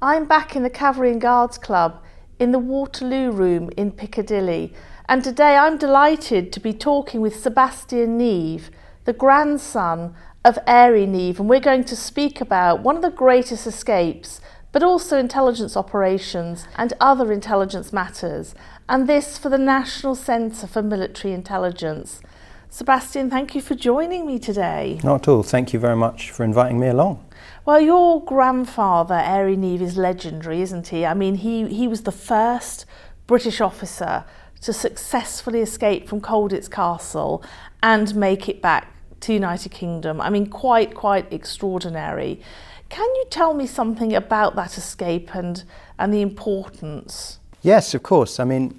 I'm back in the Cavalry and Guards Club in the Waterloo Room in Piccadilly, and today I'm delighted to be talking with Sebastian Neave, the grandson of Airey Neave, and we're going to speak about one of the greatest escapes, but also intelligence operations and other intelligence matters, and this for the National Centre for Military Intelligence. Sebastian, thank you for joining me today. Not at all. Thank you very much for inviting me along. Well, your grandfather, Airey Neave, is legendary, isn't he? I mean, he was the first British officer to successfully escape from Colditz Castle and make it back to the United Kingdom. I mean, quite extraordinary. Can you tell me something about that escape and the importance? Yes, of course. I mean,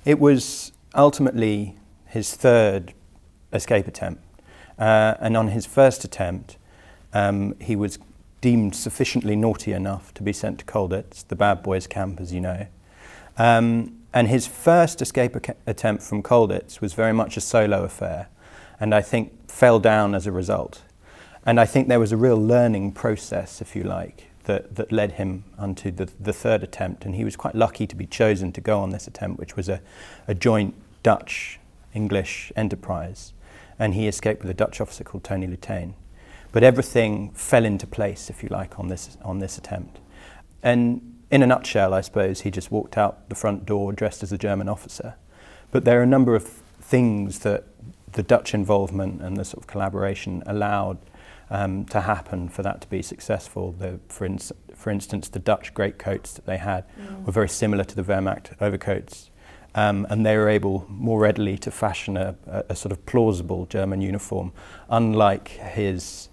it was ultimately his third escape attempt. And on his first attempt, he was deemed sufficiently naughty enough to be sent to Colditz, the bad boys' camp, as you know. And his first escape attempt from Colditz was very much a solo affair, and I think fell down as a result. And I think there was a real learning process, if you like, that led him onto the third attempt, and he was quite lucky to be chosen to go on this attempt, which was a joint Dutch-English enterprise, and he escaped with a Dutch officer called Tony Lutane. But everything fell into place, if you like, on this attempt. And in a nutshell, I suppose, he just walked out the front door dressed as a German officer. But there are a number of things that the Dutch involvement and the sort of collaboration allowed to happen for that to be successful. For instance, the Dutch greatcoats that they had were very similar to the Wehrmacht overcoats. And they were able more readily to fashion a sort of plausible German uniform, unlike his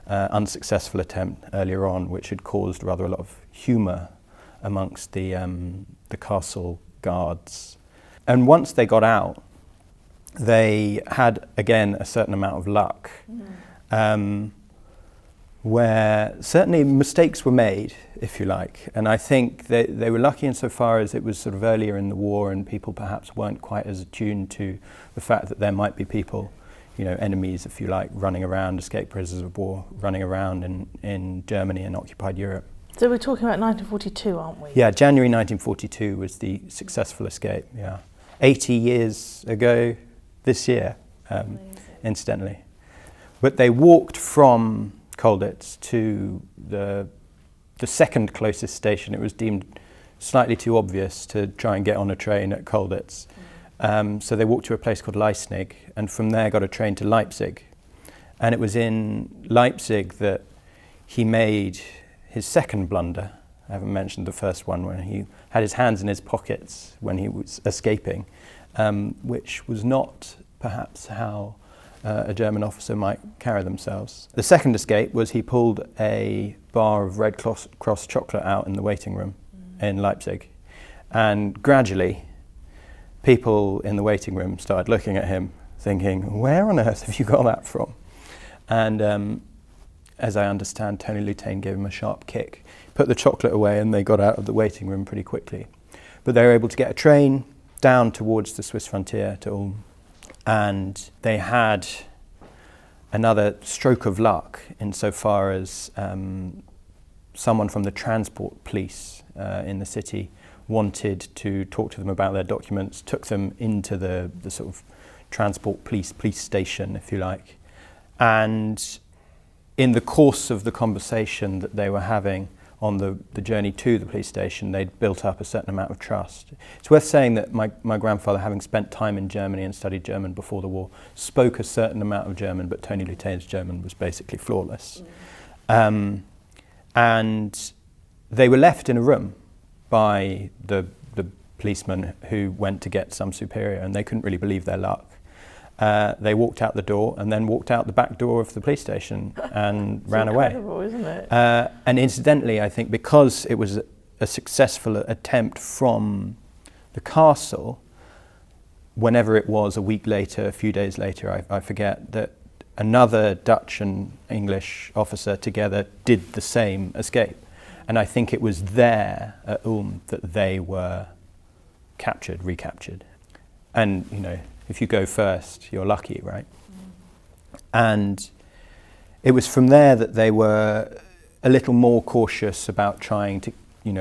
unsuccessful attempt earlier on, which had caused rather a lot of humour amongst the castle guards. And once they got out, they had again a certain amount of luck, where certainly mistakes were made, if you like. And I think they were lucky insofar as it was sort of earlier in the war and people perhaps weren't quite as attuned to the fact that there might be people, you know, enemies, if you like, running around, escaped prisoners of war, running around in Germany and occupied Europe. So we're talking about 1942, aren't we? Yeah, January 1942 was the successful escape, yeah. 80 years ago this year, incidentally. But they walked from Colditz to the second closest station. It was deemed slightly too obvious to try and get on a train at Colditz. So they walked to a place called Leisnig, and from there got a train to Leipzig. And it was in Leipzig that he made his second blunder. I haven't mentioned the first one, when he had his hands in his pockets when he was escaping, which was not perhaps how a German officer might carry themselves. The second escape was he pulled a bar of Red Cross chocolate out in the waiting room in Leipzig. And gradually, people in the waiting room started looking at him, thinking, where on earth have you got that from? And as I understand, Tony Lutane gave him a sharp kick, put the chocolate away, and they got out of the waiting room pretty quickly. But they were able to get a train down towards the Swiss frontier to Ulm. And they had another stroke of luck insofar as someone from the transport police in the city wanted to talk to them about their documents, took them into the sort of transport police station, if you like. And in the course of the conversation that they were having on the journey to the police station, they'd built up a certain amount of trust. It's worth saying that my grandfather, having spent time in Germany and studied German before the war, spoke a certain amount of German, but Tony Lutane's German was basically flawless. And they were left in a room by the policeman who went to get some superior, and they couldn't really believe their luck. They walked out the door and then walked out the back door of the police station and ran away. Incredible, isn't it? And incidentally, I think because it was a successful attempt from the castle, whenever it was, a week later, a few days later, I forget, that another Dutch and English officer together did the same escape. And I think it was there at Ulm that they were recaptured. And, you know, if you go first, you're lucky, right? And it was from there that they were a little more cautious about trying to,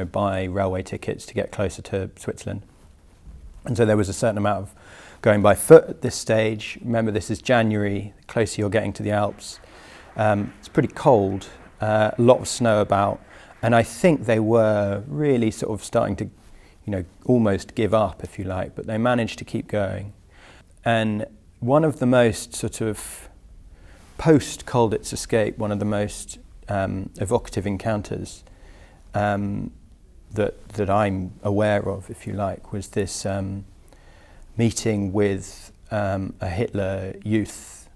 buy railway tickets to get closer to Switzerland. And so there was a certain amount of going by foot at this stage. Remember, this is January, the closer you're getting to the Alps. It's pretty cold, a lot of snow about, and I think they were really sort of starting to, almost give up, if you like, but they managed to keep going. And one of the most sort of post-Colditz escape, one of the most evocative encounters that I'm aware of, if you like, was this meeting with a Hitler youth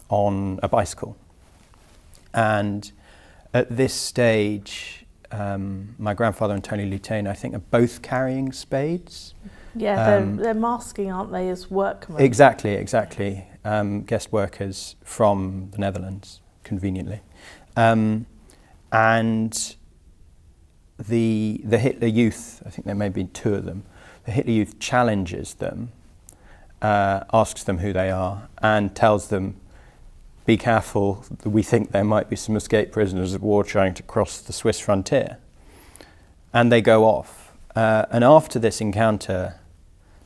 on a bicycle. And at this stage, my grandfather and Tony Lutane, I think, are both carrying spades. Yeah, they're masking, aren't they, as workmen? Exactly. Guest workers from the Netherlands, conveniently. And the Hitler youth, I think there may be two of them, the Hitler youth challenges them, asks them who they are, and tells them, be careful, we think there might be some escaped prisoners of war trying to cross the Swiss frontier. And they go off. And after this encounter,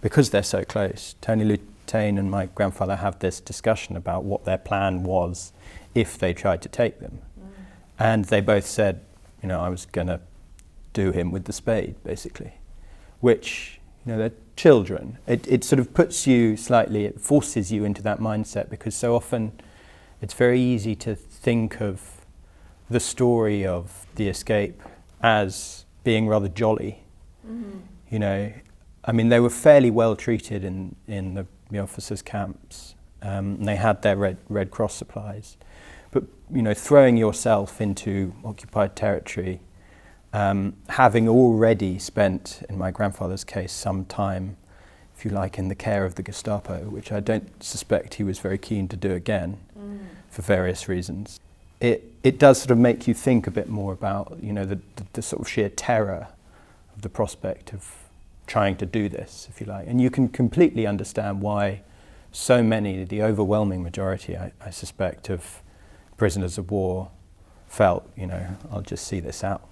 because they're so close, Tony Lutane and my grandfather have this discussion about what their plan was if they tried to take them. And they both said, I was going to do him with the spade, basically, which, they're children. It sort of puts you slightly, it forces you into that mindset, because so often it's very easy to think of the story of the escape as being rather jolly. They were fairly well treated in the officers' camps. They had their Red Cross supplies. But, throwing yourself into occupied territory, having already spent, in my grandfather's case, some time, if you like, in the care of the Gestapo, which I don't suspect he was very keen to do again for various reasons. It does sort of make you think a bit more about, the sort of sheer terror of the prospect of trying to do this, if you like. And you can completely understand why so many, the overwhelming majority, I suspect, of prisoners of war felt, I'll just see this out,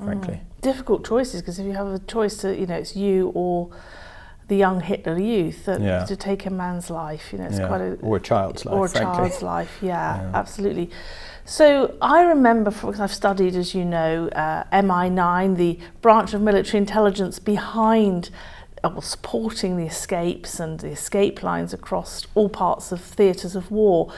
frankly. Difficult choices, because if you have a choice to, it's you or the young Hitler youth, to take a man's life, it's quite a... Or a child's life, Or a frankly. child's life, absolutely. So I remember, because I've studied, as you know, MI9, the branch of military intelligence behind supporting the escapes and the escape lines across all parts of theatres of war.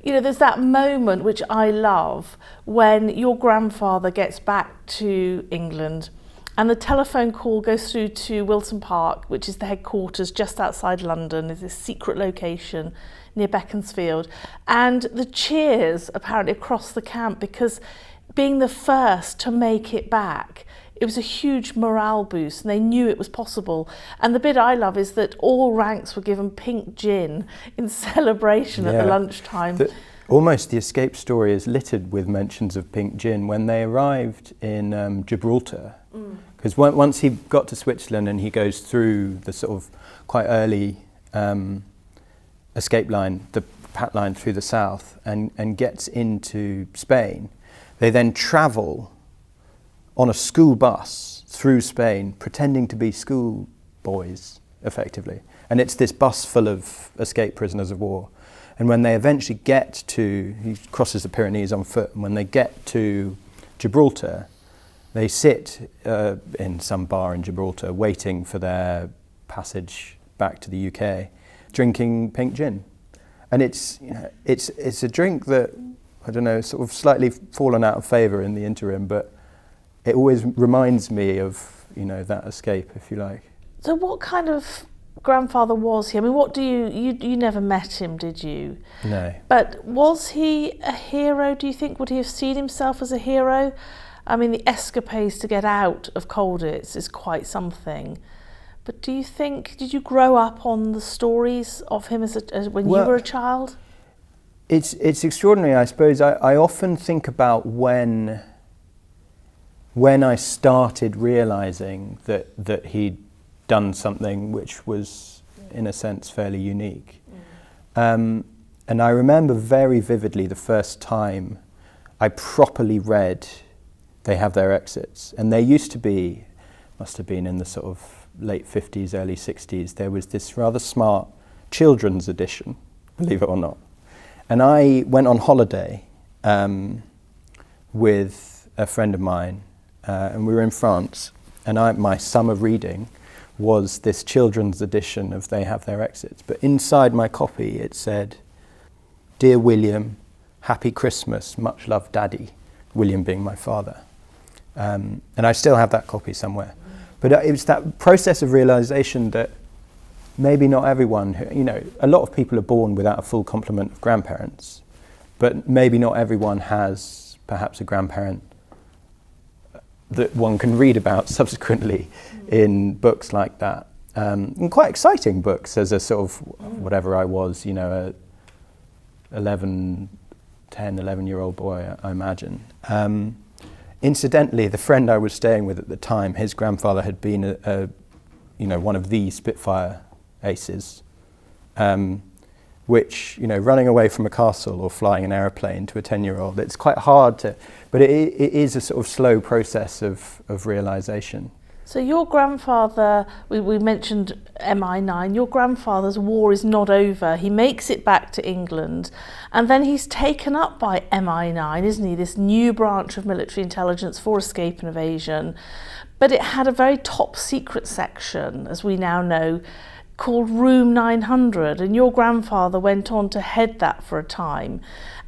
There's that moment which I love when your grandfather gets back to England and the telephone call goes through to Wilton Park, which is the headquarters just outside London. There's this secret location near Beaconsfield. And the cheers apparently across the camp, because being the first to make it back, it was a huge morale boost, and they knew it was possible. And the bit I love is that all ranks were given pink gin in celebration at the lunchtime. Almost the escape story is littered with mentions of pink gin. When they arrived in Gibraltar, because once he got to Switzerland and he goes through the sort of quite early escape line, the pat line through the south, and gets into Spain, they then travel on a school bus through Spain, pretending to be school boys, effectively. And it's this bus full of escaped prisoners of war. And when they eventually get to, he crosses the Pyrenees on foot, and when they get to Gibraltar, they sit in some bar in Gibraltar waiting for their passage back to the UK, drinking pink gin. And it's a drink that, I don't know, sort of slightly fallen out of favour in the interim, but it always reminds me of, that escape, if you like. So what kind of grandfather was he? I mean, what do you never met him, did you? No. But was he a hero, do you think? Would he have seen himself as a hero? I mean, the escapades to get out of Colditz is quite something. But do you think, did you grow up on the stories of him when you were a child? It's extraordinary, I suppose. I often think about when I started realising that he'd done something which was, in a sense, fairly unique. And I remember very vividly the first time I properly read they have their exits. And there used to be, must have been in the sort of late 50s, early 60s, there was this rather smart children's edition, believe it or not. And I went on holiday with a friend of mine, and we were in France, and my summer reading was this children's edition of They Have Their Exits. But inside my copy it said, "Dear William, happy Christmas, much love, Daddy," William being my father. And I still have that copy somewhere. But it was that process of realization that maybe not everyone, a lot of people are born without a full complement of grandparents, but maybe not everyone has perhaps a grandparent that one can read about subsequently in books like that. And quite exciting books as a sort of, whatever I was, a 11-year-old boy, I imagine. Incidentally, the friend I was staying with at the time, his grandfather had been one of the Spitfire aces, which, running away from a castle or flying an aeroplane to a 10-year-old, it's quite hard to, but it is a sort of slow process of realization. So your grandfather, we mentioned MI9, your grandfather's war is not over. He makes it back to England, and then he's taken up by MI9, isn't he? This new branch of military intelligence for escape and evasion. But it had a very top secret section, as we now know, called Room 900, and your grandfather went on to head that for a time.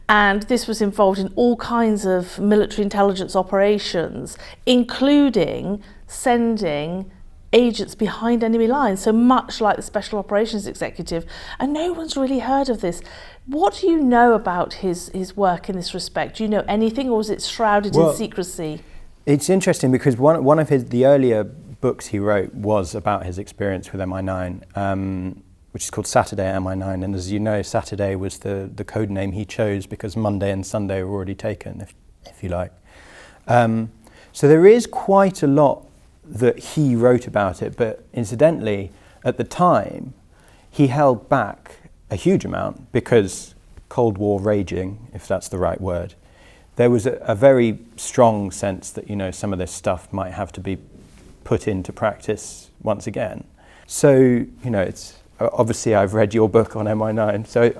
And this was involved in all kinds of military intelligence operations, including sending agents behind enemy lines, so much like the Special Operations Executive. And no one's really heard of this. What do you know about his work in this respect? Do you know anything, or is it shrouded in secrecy? It's interesting because one of the earlier books he wrote was about his experience with MI9, which is called Saturday at MI9. And as you know, Saturday was the code name he chose because Monday and Sunday were already taken, if you like. So there is quite a lot that he wrote about it, but incidentally, at the time, he held back a huge amount because Cold War raging, if that's the right word, there was a very strong sense that, some of this stuff might have to be put into practice once again. So, it's obviously I've read your book on MI9, so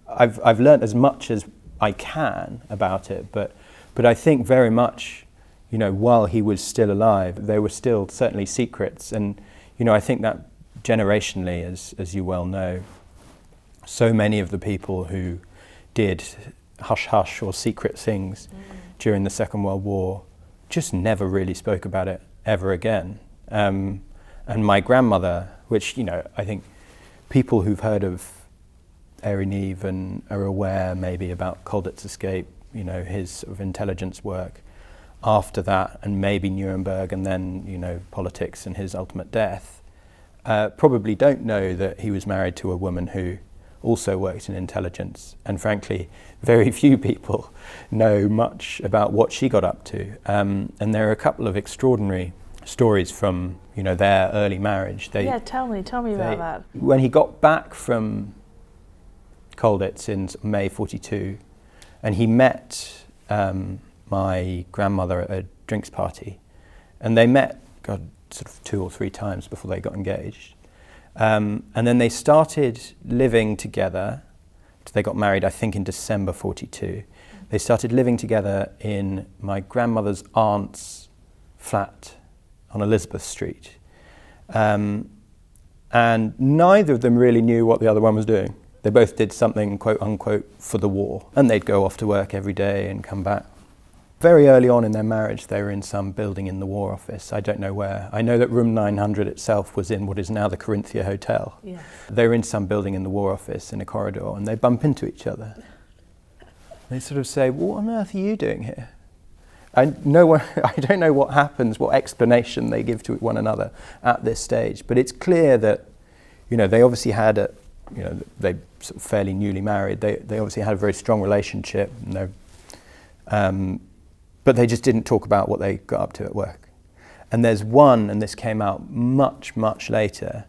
I've learnt as much as I can about it, but I think very much, while he was still alive, there were still certainly secrets, and I think that generationally, as you well know, so many of the people who did hush-hush or secret things during the Second World War just never really spoke about it ever again. And my grandmother, which, I think people who've heard of Airey Neave and are aware maybe about Colditz escape, his sort of intelligence work after that, and maybe Nuremberg, and then, politics and his ultimate death, probably don't know that he was married to a woman who also worked in intelligence, and frankly, very few people know much about what she got up to. And there are a couple of extraordinary stories from, their early marriage. Tell me about that. When he got back from Colditz in May 42, and he met my grandmother at a drinks party, and they met, sort of 2 or 3 times before they got engaged. And then they started living together. They got married, I think, in December 42. They started living together in my grandmother's aunt's flat on Elizabeth Street. And neither of them really knew what the other one was doing. They both did something, quote unquote, for the war. And they'd go off to work every day and come back. Very early on in their marriage, they were in some building in the War Office. I don't know where. I know that room 900 itself was in what is now the Corinthia Hotel. Yeah. They were in some building in the War Office in a corridor, and they bump into each other. They sort of say, "What on earth are you doing here?" I don't know what happens, what explanation they give to one another at this stage. But it's clear that, they obviously had they sort of fairly newly married. They obviously had a very strong relationship. But they just didn't talk about what they got up to at work. And there's one, and this came out much, much later,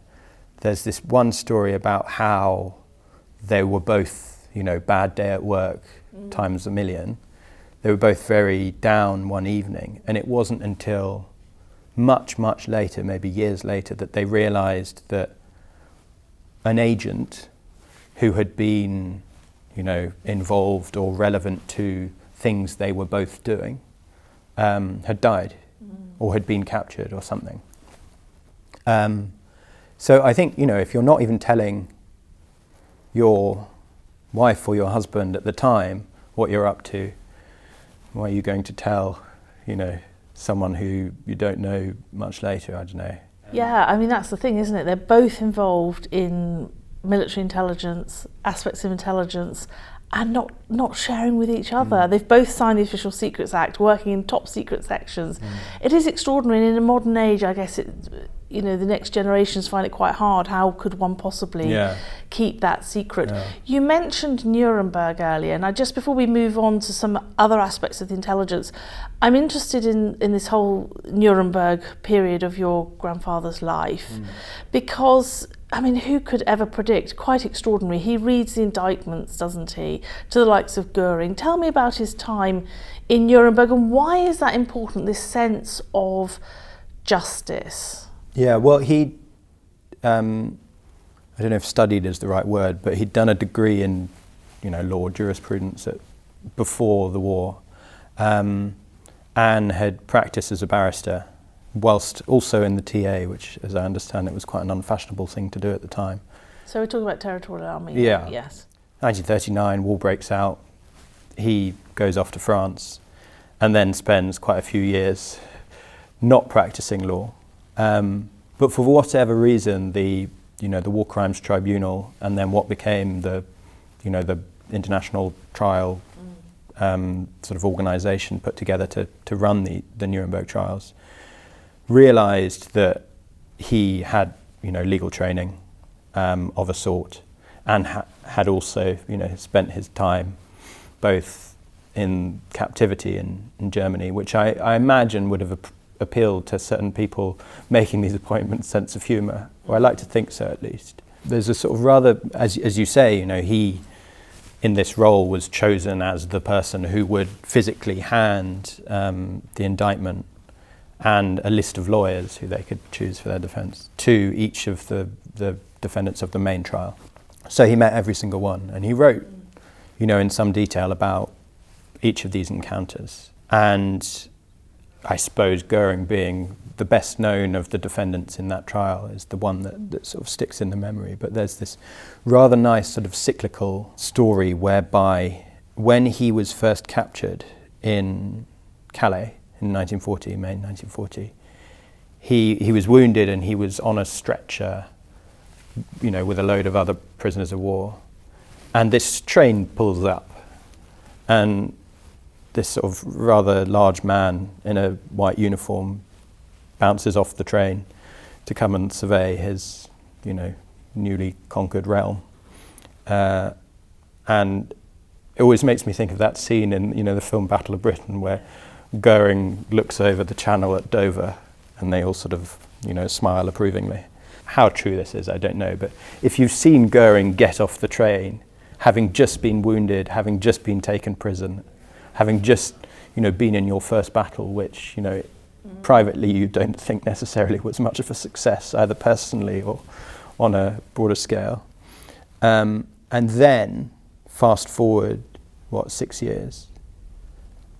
there's this one story about how they were both, bad day at work times a million, they were both very down one evening, and it wasn't until much, much later, maybe years later, that they realised that an agent who had been, involved or relevant to things they were both doing had died or had been captured or something. So I think, if you're not even telling your wife or your husband at the time what you're up to, why are you going to tell, someone who you don't know much later? I don't know. Yeah, I mean, that's the thing, isn't it? They're both involved in military intelligence, aspects of intelligence, and not sharing with each other. They've both signed the Official Secrets Act, working in top secret sections. It is extraordinary, and in a modern age, I guess the next generations find it quite hard. How could one possibly keep that secret? Yeah. You mentioned Nuremberg earlier, and just before we move on to some other aspects of the intelligence, I'm interested in this whole Nuremberg period of your grandfather's life, because I mean, who could ever predict? Quite extraordinary. He reads the indictments, doesn't he, to the likes of Goering. Tell me about his time in Nuremberg, and why is that important, this sense of justice? Yeah, well, he, I don't know if studied is the right word, but he'd done a degree in, law, jurisprudence before the war, and had practiced as a barrister, whilst also in the TA, which, as I understand it, was quite an unfashionable thing to do at the time. So we're talking about Territorial Army? Yeah. Yes. 1939, war breaks out. He goes off to France and then spends quite a few years not practicing law. But for whatever reason, the War Crimes Tribunal and then what became the international trial sort of organisation put together to run the Nuremberg trials, realised that he had, legal training of a sort, and had also, spent his time both in captivity in Germany, which I imagine would have appealed to certain people making these appointments sense of humour, or I like to think so at least. There's a sort of rather, as you say, he in this role was chosen as the person who would physically hand the indictment and a list of lawyers who they could choose for their defence to each of the defendants of the main trial. So he met every single one, and he wrote, in some detail about each of these encounters. And I suppose Goering, being the best known of the defendants in that trial, is the one that sort of sticks in the memory. But there's this rather nice sort of cyclical story whereby when he was first captured in Calais in 1940, May 1940, he was wounded and he was on a stretcher, with a load of other prisoners of war. And this train pulls up, and this sort of rather large man in a white uniform bounces off the train to come and survey his, newly conquered realm. And it always makes me think of that scene in, the film Battle of Britain, where Goering looks over the channel at Dover and they all sort of, smile approvingly. How true this is, I don't know, but if you've seen Goering get off the train, having just been wounded, having just been taken prison, having just, been in your first battle, which, privately you don't think necessarily was much of a success, either personally or on a broader scale. And then, fast forward, 6 years,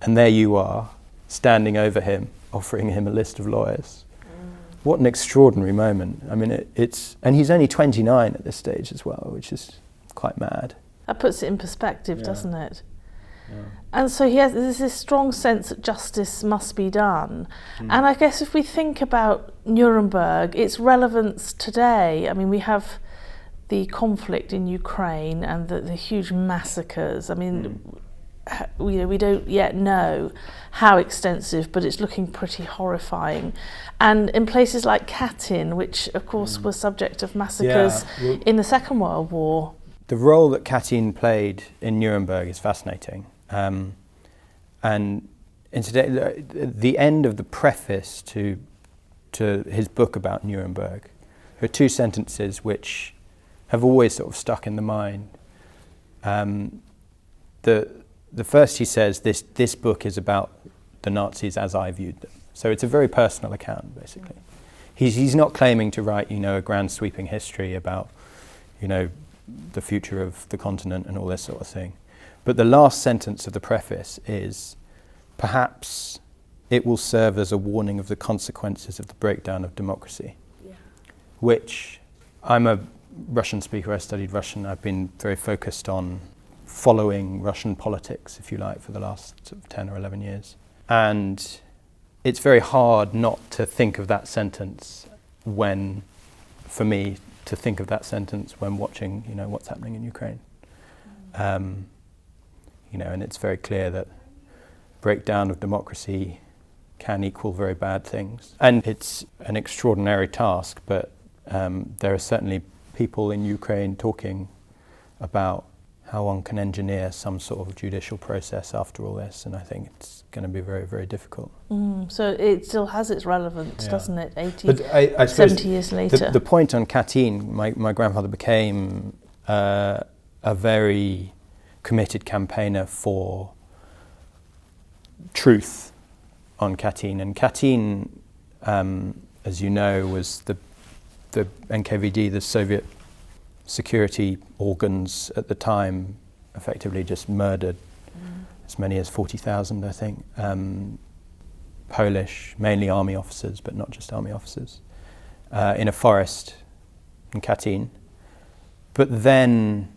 and there you are, standing over him, offering him a list of lawyers. What an extraordinary moment. I mean, and he's only 29 at this stage as well, which is quite mad. That puts it in perspective, doesn't it? Yeah. And so there's this strong sense that justice must be done. And I guess if we think about Nuremberg, its relevance today, I mean, we have the conflict in Ukraine and the huge massacres. I mean, we don't yet know how extensive, but it's looking pretty horrifying. And in places like Katyn, which of course was subject of massacres in the Second World War. The role that Katyn played in Nuremberg is fascinating. And incidentally, the end of the preface to his book about Nuremberg, there are two sentences which have always sort of stuck in the mind. the first he says, this book is about the Nazis as I viewed them. So it's a very personal account, basically. He's not claiming to write, a grand sweeping history about, the future of the continent and all this sort of thing. But the last sentence of the preface is, perhaps it will serve as a warning of the consequences of the breakdown of democracy, which I'm a Russian speaker. I studied Russian. I've been very focused on following Russian politics, if you like, for the last sort of 10 or 11 years. And it's very hard not to think of that sentence for me, to think of that sentence when watching, what's happening in Ukraine. And it's very clear that breakdown of democracy can equal very bad things. And it's an extraordinary task, but there are certainly people in Ukraine talking about how one can engineer some sort of judicial process after all this, and I think it's going to be very, very difficult. So it still has its relevance, doesn't it, 80, 70 years later? The point on Katyn, my grandfather became a very committed campaigner for truth on Katyn. And Katyn, as you know, was the NKVD, the Soviet security organs at the time, effectively just murdered as many as 40,000, I think, Polish, mainly army officers, but not just army officers, in a forest in Katyn. But then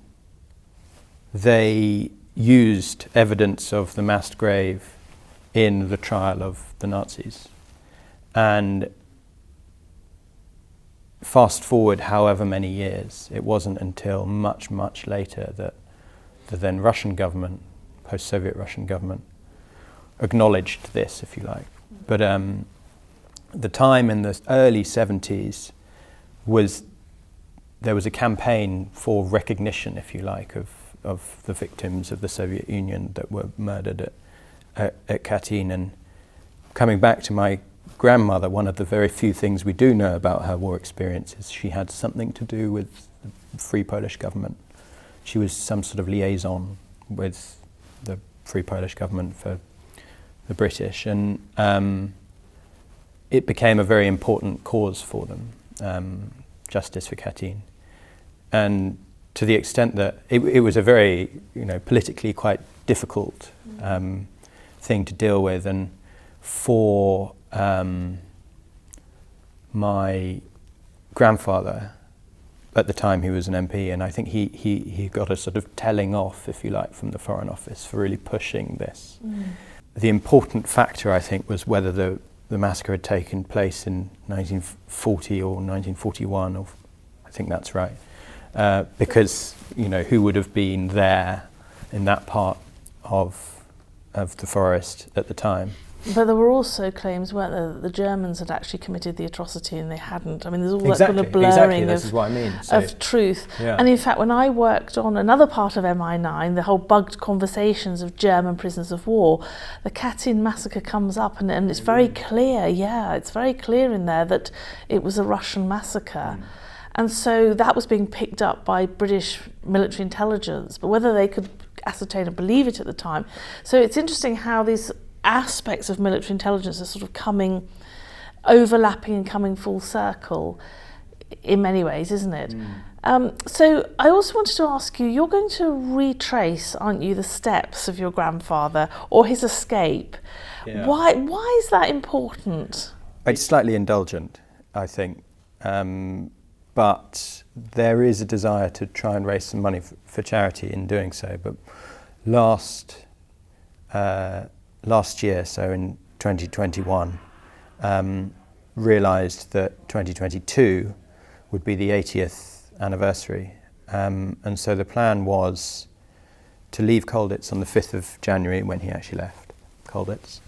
they used evidence of the mass grave in the trial of the Nazis. And fast forward however many years, it wasn't until much, much later that the then Russian government, post-Soviet Russian government, acknowledged this, if you like. But the time in the early 70s there was a campaign for recognition, if you like, of the victims of the Soviet Union that were murdered at Katyn. And coming back to my grandmother, one of the very few things we do know about her war experience is she had something to do with the Free Polish government. She was some sort of liaison with the Free Polish government for the British, and it became a very important cause for them, justice for Katyn. And to the extent that it was a very, politically quite difficult thing to deal with, and for my grandfather, at the time he was an MP, and I think he got a sort of telling off, if you like, from the Foreign Office for really pushing this. The important factor, I think, was whether the massacre had taken place in 1940 or 1941, or I think that's right, because who would have been there in that part of the forest at the time. But there were also claims, weren't there, that the Germans had actually committed the atrocity and they hadn't. I mean, there's all that kind of blurring of truth. Yeah. And in fact, when I worked on another part of MI9, the whole bugged conversations of German prisoners of war, the Katyn massacre comes up, and it's very clear, it's very clear in there that it was a Russian massacre. And so that was being picked up by British military intelligence, but whether they could ascertain and believe it at the time. So it's interesting how these aspects of military intelligence are sort of overlapping and coming full circle in many ways, isn't it? So I also wanted to ask you, you're going to retrace, aren't you, the steps of your grandfather or his escape. Yeah. Why is that important? It's slightly indulgent, I think, but there is a desire to try and raise some money for charity in doing so. But last year, so in 2021, realised that 2022 would be the 80th anniversary. And so the plan was to leave Colditz on the 5th of January, when he actually left Colditz,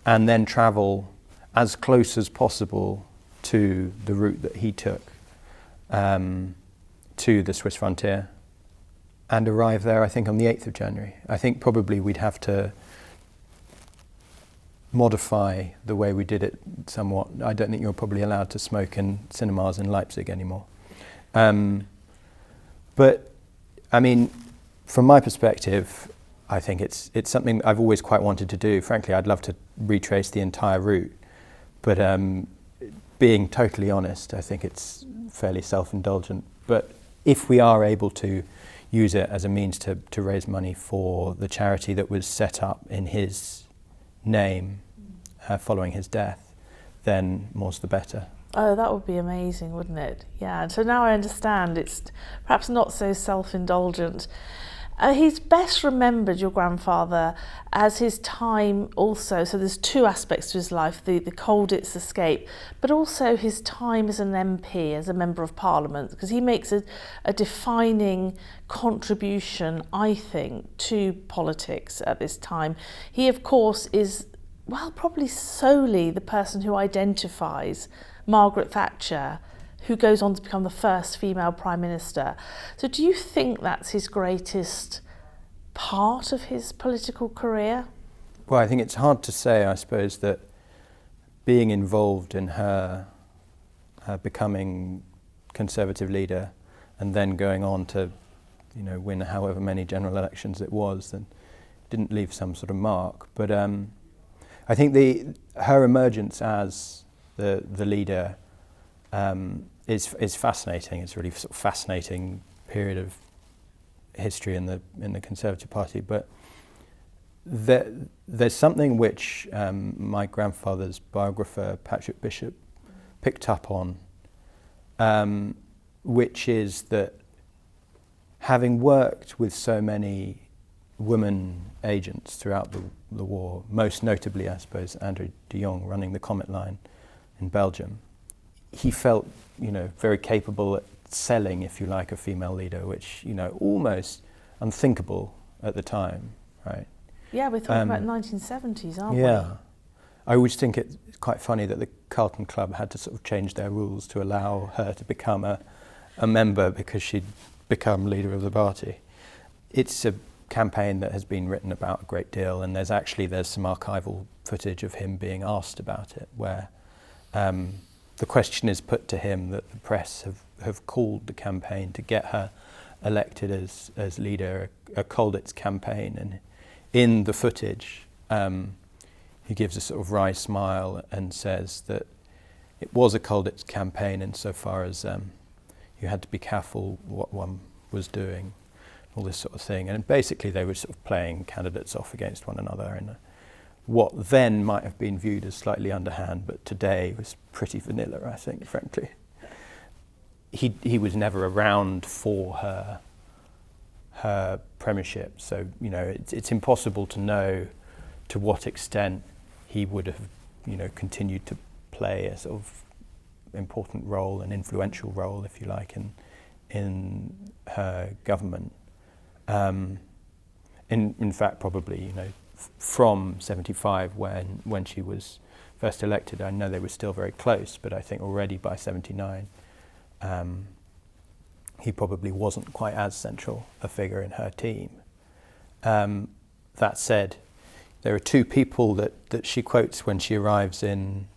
and then travel as close as possible to the route that he took to the Swiss frontier, and arrive there, I think, on the 8th of January. I think probably we'd have to modify the way we did it somewhat. I don't think you're probably allowed to smoke in cinemas in Leipzig anymore. But, I mean, from my perspective, I think it's something I've always quite wanted to do. Frankly, I'd love to retrace the entire route, but being totally honest, I think it's fairly self-indulgent. But if we are able to use it as a means to raise money for the charity that was set up in his name following his death, then more's the better. Oh, that would be amazing, wouldn't it? Yeah, so now I understand it's perhaps not so self-indulgent. He's best remembered, your grandfather, as his time also, so there's two aspects to his life, the Colditz escape, but also his time as an MP, as a Member of Parliament, because he makes a defining contribution, I think, to politics at this time. He, of course, is, well, probably solely the person who identifies Margaret Thatcher, who goes on to become the first female Prime Minister. So do you think that's his greatest part of his political career? Well, I think it's hard to say, I suppose, that being involved in her becoming Conservative leader and then going on to, win however many general elections it was, then didn't leave some sort of mark. But I think her emergence as the leader is fascinating. It's a really sort of fascinating period of history in the Conservative Party. But there's something which my grandfather's biographer Patrick Bishop picked up on, which is that having worked with so many women agents throughout the war, most notably, I suppose, Andrew de Jong running the Comet Line in Belgium, he felt, very capable at selling, if you like, a female leader, which, almost unthinkable at the time, right? Yeah, we're talking about 1970s, aren't we? Yeah. I always think it's quite funny that the Carlton Club had to sort of change their rules to allow her to become a member because she'd become leader of the party. It's a campaign that has been written about a great deal, and there's some archival footage of him being asked about it, where the question is put to him that the press have called the campaign to get her elected as leader a Colditz campaign, and in the footage he gives a sort of wry smile and says that it was a Colditz campaign insofar as you had to be careful what one was doing, all this sort of thing, and basically they were sort of playing candidates off against one another in what then might have been viewed as slightly underhand, but today was pretty vanilla, I think, frankly. He was never around for her premiership, so it's impossible to know to what extent he would have continued to play a sort of important role, an influential role, if you like, in her government. In fact, probably from 75, when she was first elected, I know they were still very close, but I think already by 79 he probably wasn't quite as central a figure in her team. That said, there are two people that she quotes when she arrives in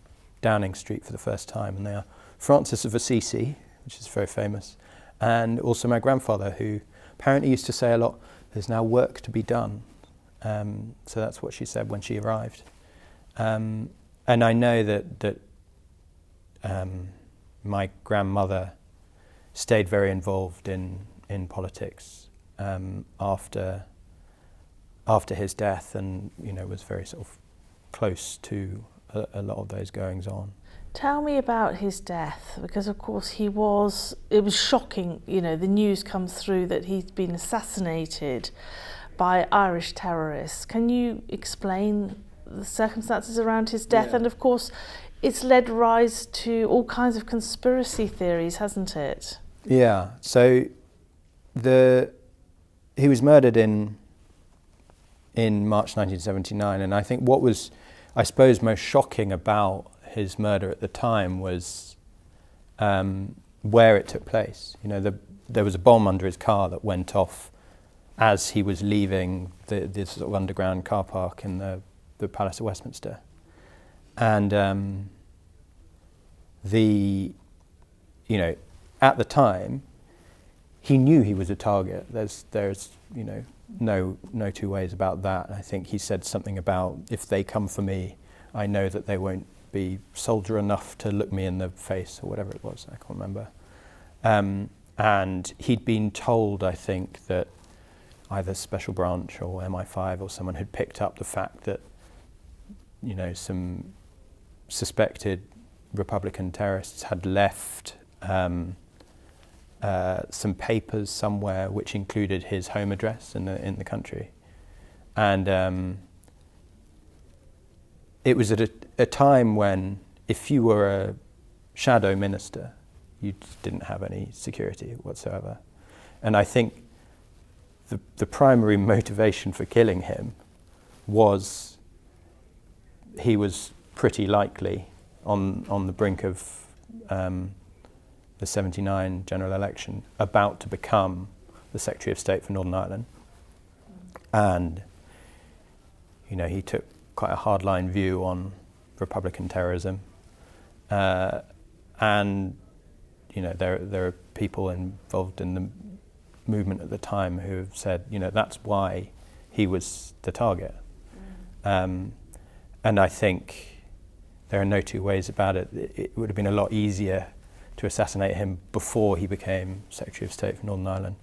Downing Street for the first time, and they are Francis of Assisi, which is very famous, and also my grandfather, who apparently used to say a lot, "There's now work to be done." So that's what she said when she arrived. And I know that my grandmother stayed very involved in politics after his death, and was very sort of close to a lot of those goings on. Tell me about his death, because of course it was shocking, the news comes through that he'd been assassinated by Irish terrorists. Can you explain the circumstances around his death? Yeah. And of course it's led rise to all kinds of conspiracy theories, hasn't it? Yeah, so he was murdered in March 1979, and I think what was, I suppose, most shocking about his murder at the time was where it took place. There was a bomb under his car that went off as he was leaving the sort of underground car park in the Palace of Westminster, and at the time, he knew he was a target. There's no two ways about that. I think he said something about, if they come for me, I know that they won't be soldier enough to look me in the face, or whatever it was, I can't remember. And he'd been told, I think, that either Special Branch or MI5 or someone had picked up the fact that, you know, some suspected Republican terrorists had left some papers somewhere which included his home address in the country. And it was at a time when, if you were a shadow minister, you didn't have any security whatsoever. And I think the primary motivation for killing him was he was pretty likely on the brink of the 79 general election, about to become the Secretary of State for Northern Ireland. And, you know, he took quite a hardline view on Republican terrorism. And, you know, there are people involved in the movement at the time who have said, you know, that's why he was the target. And I think there are no two ways about it. It would have been a lot easier to assassinate him before he became Secretary of State for Northern Ireland,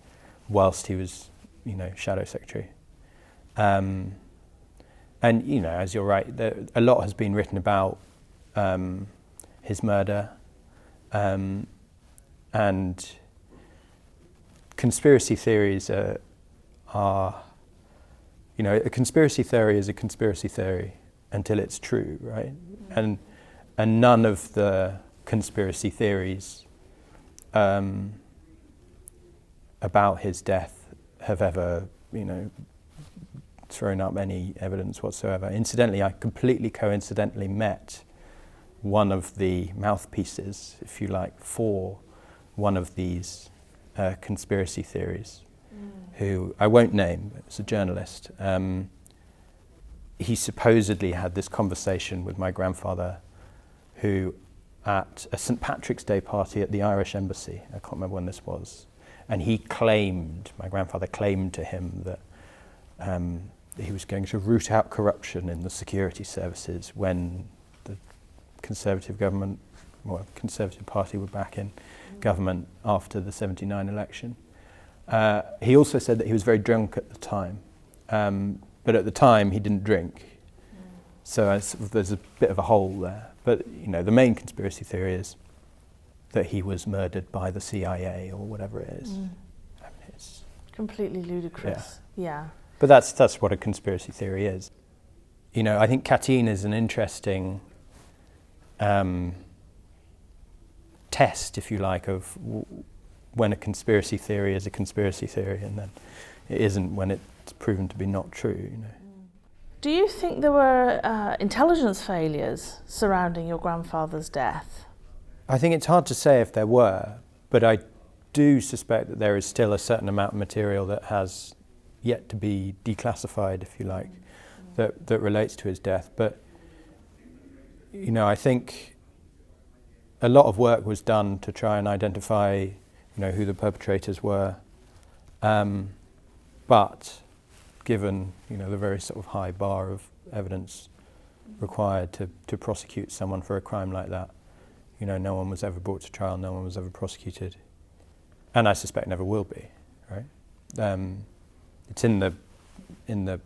whilst he was, you know, Shadow Secretary. And, you know, as you're right, a lot has been written about his murder, and conspiracy theories are, you know, a conspiracy theory is a conspiracy theory until it's true, right? And none of the conspiracy theories about his death have ever, you know, thrown up any evidence whatsoever. Incidentally, I completely coincidentally met one of the mouthpieces, if you like, for one of these conspiracy theories, who I won't name, it's a journalist. He supposedly had this conversation with my grandfather, who at a St. Patrick's Day party at the Irish Embassy, I can't remember when this was, and my grandfather claimed to him that he was going to root out corruption in the security services when the Conservative government, or Conservative Party, were back in government after the 79 election. He also said that he was very drunk at the time, but at the time he didn't drink. So there's a bit of a hole there. But, you know, the main conspiracy theory is that he was murdered by the CIA or whatever it is. I mean, it's completely ludicrous. Yeah. But that's what a conspiracy theory is. You know, I think Katyn is an interesting test, if you like, of when a conspiracy theory is a conspiracy theory, and then it isn't when it's proven to be not true. You know. Do you think there were intelligence failures surrounding your grandfather's death? I think it's hard to say if there were, but I do suspect that there is still a certain amount of material that has yet to be declassified, if you like, that relates to his death. But, you know, I think a lot of work was done to try and identify, you know, who the perpetrators were. But given, you know, the very sort of high bar of evidence required to prosecute someone for a crime like that, you know, no one was ever brought to trial, no one was ever prosecuted, and I suspect never will be, right? It's in the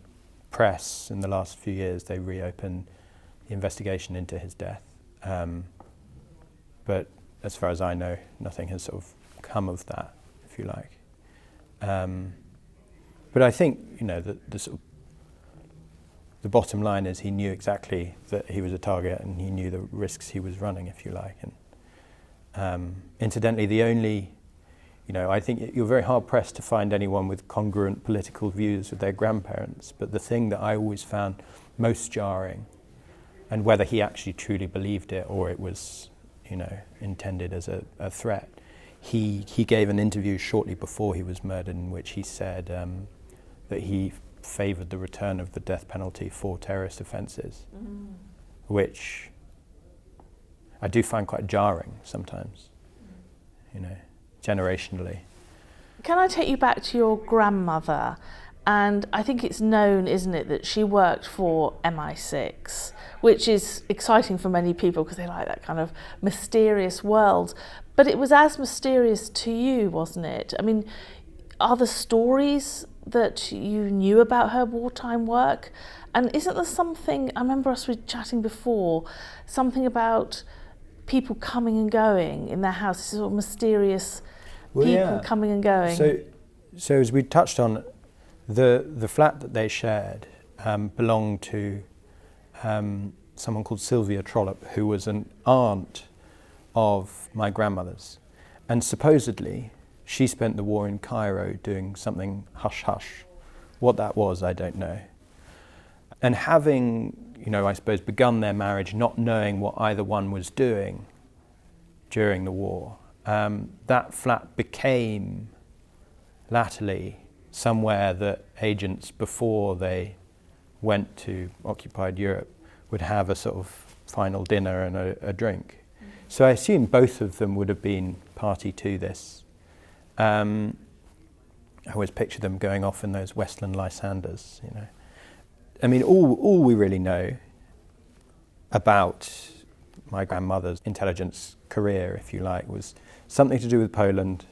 press in the last few years. They reopened the investigation into his death, but as far as I know, nothing has sort of come of that, if you like. But I think, you know, the bottom line is he knew exactly that he was a target, and he knew the risks he was running, if you like. And incidentally, the only, you know, I think you're very hard pressed to find anyone with congruent political views with their grandparents. But the thing that I always found most jarring, and whether he actually truly believed it or it was, you know, intended as a threat, he gave an interview shortly before he was murdered in which he said that he favoured the return of the death penalty for terrorist offences, which I do find quite jarring sometimes, you know, generationally. Can I take you back to your grandmother? And I think it's known, isn't it, that she worked for MI6, which is exciting for many people because they like that kind of mysterious world. But it was as mysterious to you, wasn't it? I mean, are there stories that you knew about her wartime work? And isn't there something, I remember us chatting before, something about people coming and going in their house, sort of mysterious people coming and going? So as we touched on, the flat that they shared belonged to someone called Sylvia Trollope, who was an aunt of my grandmother's. And supposedly, she spent the war in Cairo doing something hush-hush. What that was, I don't know. And having, I suppose, begun their marriage not knowing what either one was doing during the war, that flat became latterly somewhere that agents, before they went to occupied Europe, would have a sort of final dinner and a drink. So I assume both of them would have been party to this. I always picture them going off in those Westland Lysanders, I mean, all we really know about my grandmother's intelligence career, if you like, was something to do with Poland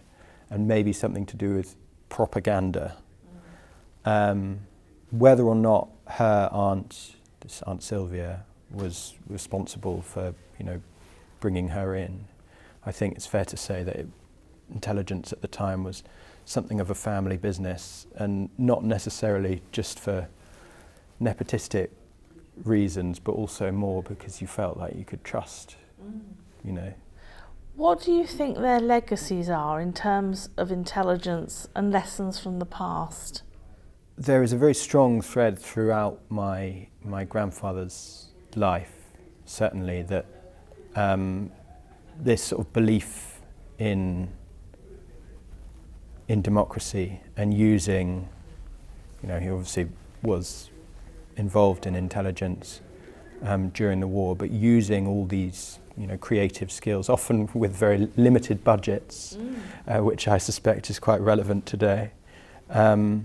and maybe something to do with propaganda. Whether or not her aunt, this Aunt Sylvia, was responsible for, bringing her in, I think it's fair to say that intelligence at the time was something of a family business, and not necessarily just for nepotistic reasons, but also more because you felt like you could trust, What do you think their legacies are in terms of intelligence and lessons from the past? There is a very strong thread throughout my grandfather's life, certainly, that this sort of belief in democracy and using, he obviously was involved in intelligence during the war, but using all these creative skills, often with very limited budgets, which I suspect is quite relevant today, to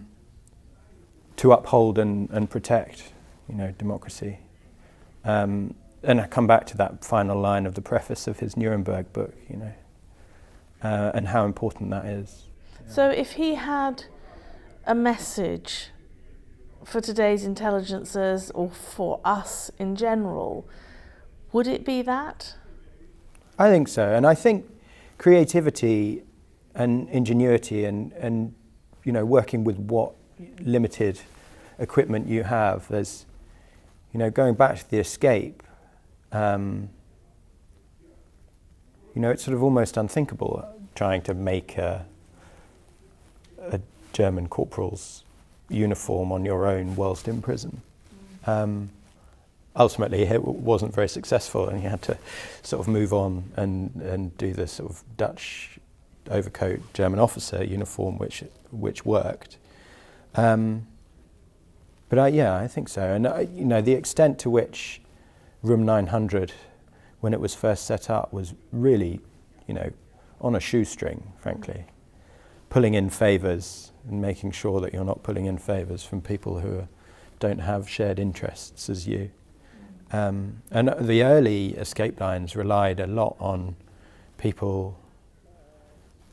uphold and protect, democracy. And I come back to that final line of the preface of his Nuremberg book, and how important that is. So if he had a message for today's intelligencers, or for us in general, would it be that? I think so, and I think creativity and ingenuity and working with what limited equipment you have. There's, going back to the escape, it's sort of almost unthinkable trying to make a German corporal's uniform on your own whilst in prison. Ultimately, it wasn't very successful, and you had to sort of move on and do the sort of Dutch overcoat German officer uniform, which worked. But I think so. And the extent to which Room 900, when it was first set up, was really, on a shoestring, frankly, pulling in favours and making sure that you're not pulling in favours from people who don't have shared interests as you. And the early escape lines relied a lot on people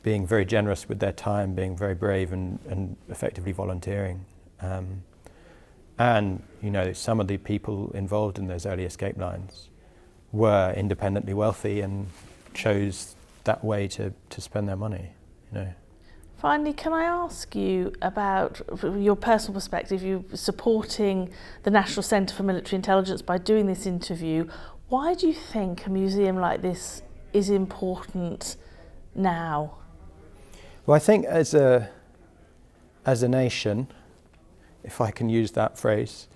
being very generous with their time, being very brave and effectively volunteering. And, some of the people involved in those early escape lines were independently wealthy and chose that way to spend their money, Finally, can I ask you about, from your personal perspective, you supporting the National Centre for Military Intelligence by doing this interview. Why do you think a museum like this is important now? Well, I think as a nation, if I can use that phrase,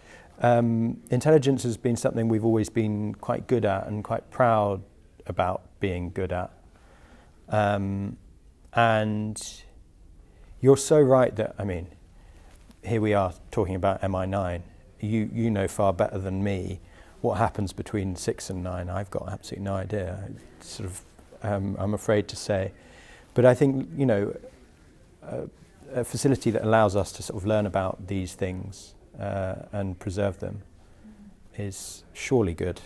intelligence has been something we've always been quite good at and quite proud about being good at. And you're so right that, here we are talking about MI9. You know far better than me what happens between 6 and 9. I've got absolutely no idea. I'm afraid to say. But I think, a facility that allows us to sort of learn about these things and preserve them is surely good.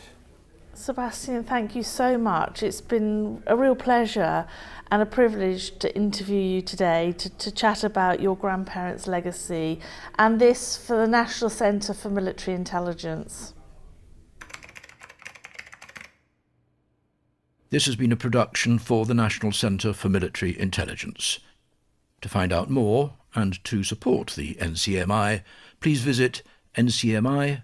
Sebastian, thank you so much. It's been a real pleasure and a privilege to interview you today, to chat about your grandparents' legacy and this for the National Centre for Military Intelligence. This has been a production for the National Centre for Military Intelligence. To find out more and to support the NCMI, please visit ncmi.co.uk.